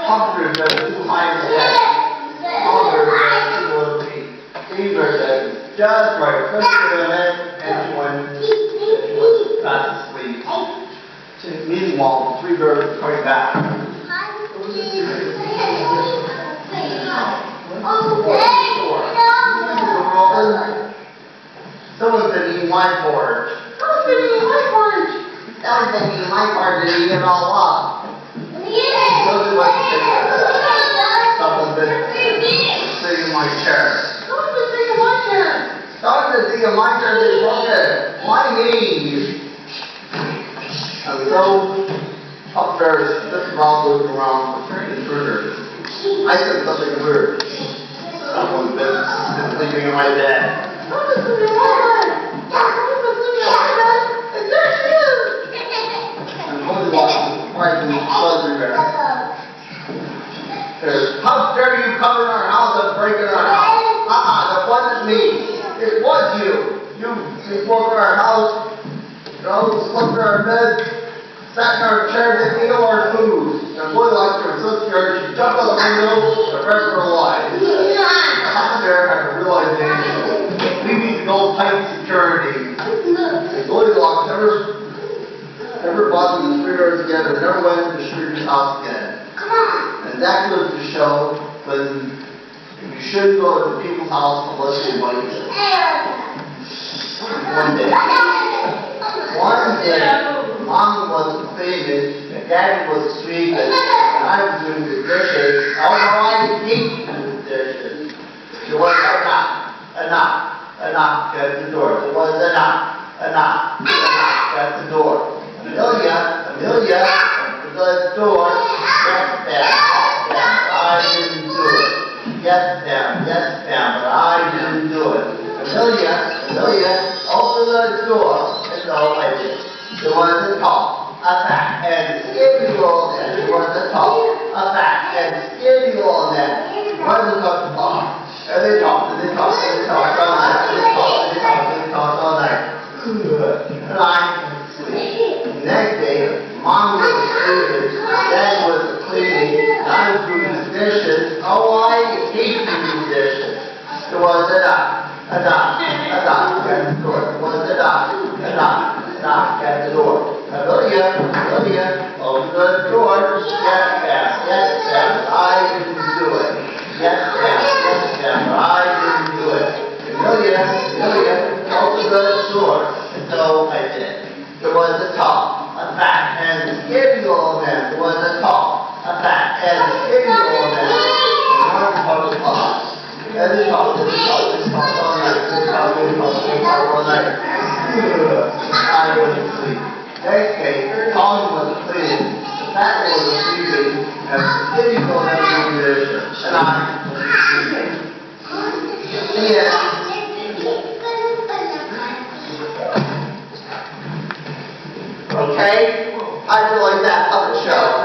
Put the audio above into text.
Hunger does 2 times a day. Hunger does 2 little feet. Fever does just right. Just for a minute, and she went fast asleep. Meanwhile, the 3 birds are coming back. Someone's been eating my porridge. Someone's been eating my porridge. Someone's been eating my porridge and eating it all up. Someone's been sitting in my chair. Someone's been sitting in my chair. Someone's been sitting in my chair and they broke it. My knees. And so, upstairs, this is all moving around with intruders. I said something weird. Someone's been sleeping in my bed. Someone's been sleeping in my bed. Someone's been sleeping in my bed. And there she is. And Goldilocks is fighting everywhere. How dare you come in our house and break in our house? That wasn't me. It was you. You broke in our house. Slept in our bed. Sat in our chairs and ate all our food. And Goldilocks was so scared, she jumped out the window the rest of her life. How dare had a realization. We need to go tight security. And Goldilocks never bothered the 3 birds again and never went to the Scrooge's house again. And that goes to show when you shouldn't go to people's house unless you invite them. One day, Mom was famous, and Daddy was sweeping, and I was doing the dishes. Although I hate doing the dishes. It was a knock at the door. It was a knock at the door. Amelia, at the door. I didn't do it. Yes, ma'am, but I didn't do it. Amelia, open the door. And so I did. There was a tall, a fat, and skinny little man. There was a tall, a fat, and skinny little man. One of them talked, and they talked all night. They talked all night. And I sleep. The next day, Mom was sleeping, Dad was cleaning, and I was doing the dishes. Oh, I hate doing dishes. There was a knock at the door. There was a knock at the door. Amelia, open the door. Yes, ma'am, I didn't do it. Yes, ma'am, I didn't do it. Amelia, open the door. And so I did. There was a tall, a fat, and skinny old man. There was a tall, a fat, and skinny old man. And one of them talked. And they talked all night. All night. I went to sleep. Next day, Tom was cleaning, the fat one was sleeping, and the skinny old man was doing the dishes. And I was sleeping. Okay? I feel like that puppet show.